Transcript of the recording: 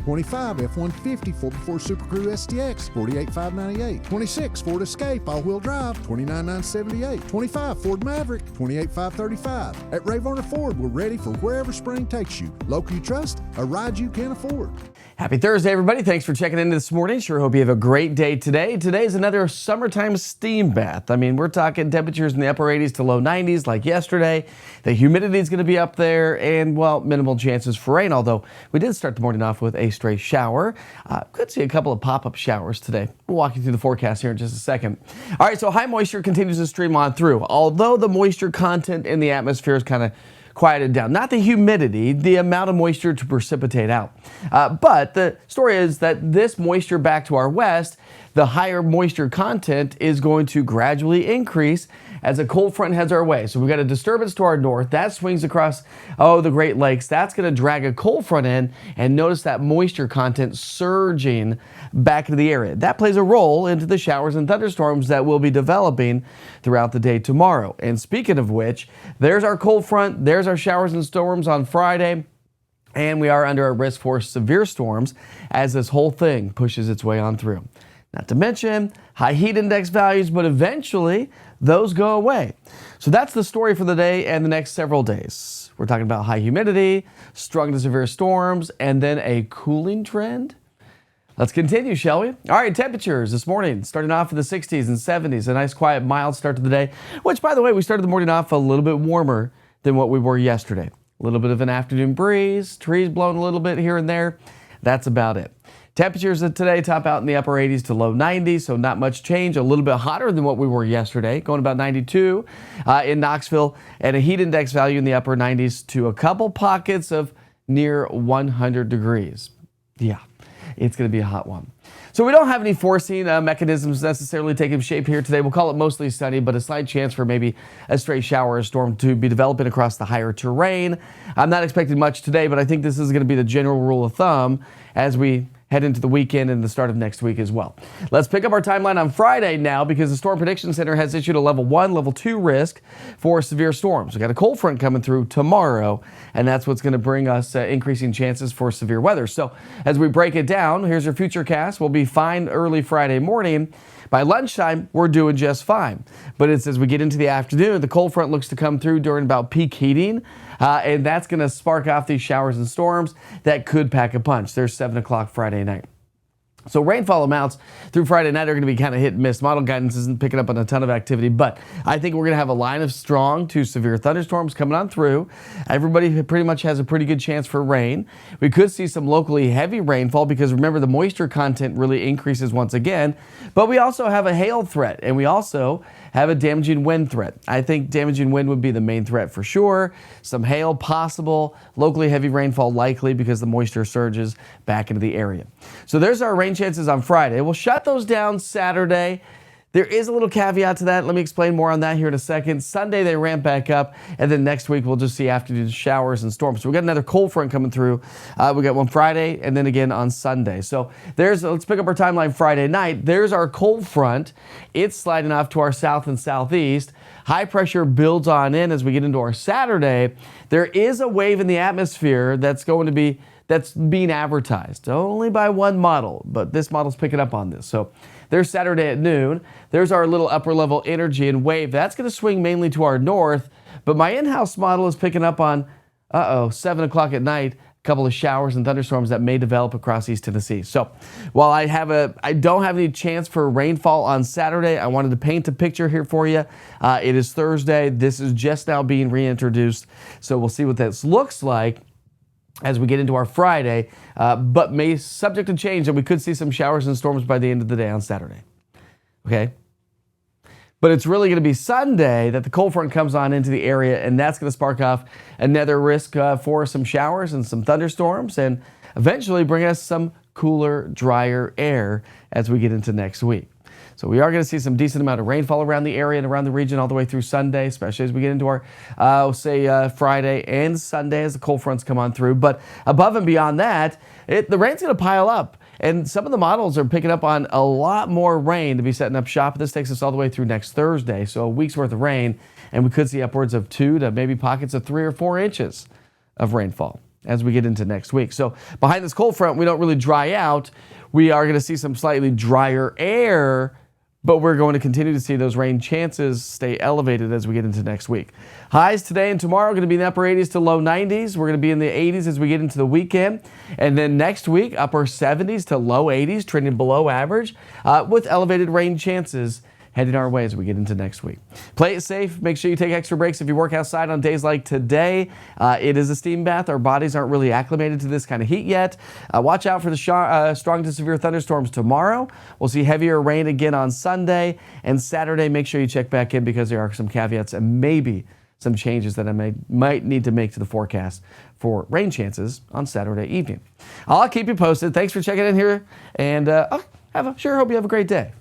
25 F-150 4x4 Super Crew STX, $48,598. 26 Ford Escape all-wheel drive, $29,978. 25 Ford Maverick, $28,535. At Ray Varner Ford, we're ready for wherever spring takes you. Local you trust, a ride you can afford. Happy Thursday, everybody. Thanks for checking in this morning. Sure hope you have a great day today. Today's another summertime steam bath. I mean, we're talking temperatures in the upper 80s to low 90s like yesterday. The humidity is going to be up there and, well, minimal chances for rain, although we did start the morning off with a stray shower. Could see a couple of pop-up showers today. We'll walk you through the forecast here in just a second. All right, so high moisture continues to stream on through. Although the moisture content in the atmosphere is kind of quieted down. Not the humidity, the amount of moisture to precipitate out. But the story is that this moisture back to our west, the higher moisture content is going to gradually increase as a cold front heads our way. So we've got a disturbance to our north that swings across the Great Lakes. That's going to drag a cold front in, and notice that moisture content surging back into the area. That plays a role into the showers and thunderstorms that will be developing throughout the day tomorrow. And speaking of which, there's our cold front, there's our showers and storms on Friday. And we are under a risk for severe storms as this whole thing pushes its way on through. Not to mention high heat index values, but eventually those go away. So that's the story for the day and the next several days. We're talking about high humidity, strong to severe storms, and then a cooling trend. Let's continue, shall we? All right, temperatures this morning starting off in the 60s and 70s. A nice, quiet, mild start to the day, which, by the way, we started the morning off a little bit warmer than what we were yesterday. A little bit of an afternoon breeze, trees blowing a little bit here and there. That's about it. Temperatures today top out in the upper 80s to low 90s, so not much change. A little bit hotter than what we were yesterday, going about 92 in Knoxville, and a heat index value in the upper 90s to a couple pockets of near 100 degrees. Yeah, it's going to be a hot one. So we don't have any forcing mechanisms necessarily taking shape here today. We'll call it mostly sunny, but a slight chance for maybe a stray shower or storm to be developing across the higher terrain. I'm not expecting much today, but I think this is going to be the general rule of thumb as we head into the weekend and the start of next week as well. Let's pick up our timeline on Friday now because the Storm Prediction Center has issued a level 1, level 2 risk for severe storms. We got a cold front coming through tomorrow, and that's what's going to bring us increasing chances for severe weather. So as we break it down, here's your future cast. We'll be fine early Friday morning. By lunchtime, we're doing just fine. But it's as we get into the afternoon, the cold front looks to come through during about peak heating. And that's going to spark off these showers and storms that could pack a punch. There's 7 o'clock Friday night. So rainfall amounts through Friday night are going to be kind of hit and miss. Model guidance isn't picking up on a ton of activity, but I think we're going to have a line of strong to severe thunderstorms coming on through. Everybody pretty much has a pretty good chance for rain. We could see some locally heavy rainfall because remember the moisture content really increases once again, but we also have a hail threat and we also have a damaging wind threat. I think damaging wind would be the main threat for sure. Some hail possible, locally heavy rainfall likely because the moisture surges back into the area. So there's our rain chances on Friday. We'll shut those down Saturday. There is a little caveat to that. Let me explain more on that here in a second. Sunday, they ramp back up, and then next week, we'll just see afternoon showers and storms. So we got another cold front coming through. We got one Friday, and then again on Sunday. So let's pick up our timeline Friday night. There's our cold front. It's sliding off to our south and southeast. High pressure builds on in as we get into our Saturday. There is a wave in the atmosphere that's being advertised only by one model, but this model's picking up on this. So there's Saturday at noon. There's our little upper level energy and wave. That's going to swing mainly to our north, but my in-house model is picking up on, 7 o'clock at night, a couple of showers and thunderstorms that may develop across East Tennessee. So while I don't have any chance for rainfall on Saturday, I wanted to paint a picture here for you. It is Thursday. This is just now being reintroduced. So we'll see what this looks like as we get into our Friday, but may subject to change, and we could see some showers and storms by the end of the day on Saturday. Okay? But it's really going to be Sunday that the cold front comes on into the area, and that's going to spark off another risk for some showers and some thunderstorms, and eventually bring us some cooler, drier air as we get into next week. So we are going to see some decent amount of rainfall around the area and around the region all the way through Sunday, especially as we get into our, Friday and Sunday as the cold fronts come on through. But above and beyond that, the rain's going to pile up. And some of the models are picking up on a lot more rain to be setting up shop. This takes us all the way through next Thursday. So a week's worth of rain, and we could see upwards of 2 to maybe pockets of 3 or 4 inches of rainfall as we get into next week. So behind this cold front, we don't really dry out. We are going to see some slightly drier air, but we're going to continue to see those rain chances stay elevated as we get into next week. Highs today and tomorrow are going to be in the upper 80s to low 90s. We're going to be in the 80s as we get into the weekend. And then next week, upper 70s to low 80s, trending below average, with elevated rain chances heading our way as we get into next week. Play it safe. Make sure you take extra breaks if you work outside on days like today. It is a steam bath. Our bodies aren't really acclimated to this kind of heat yet. Watch out for the strong to severe thunderstorms tomorrow. We'll see heavier rain again on Sunday. And Saturday, make sure you check back in because there are some caveats and maybe some changes that I might need to make to the forecast for rain chances on Saturday evening. I'll keep you posted. Thanks for checking in here, and hope you have a great day.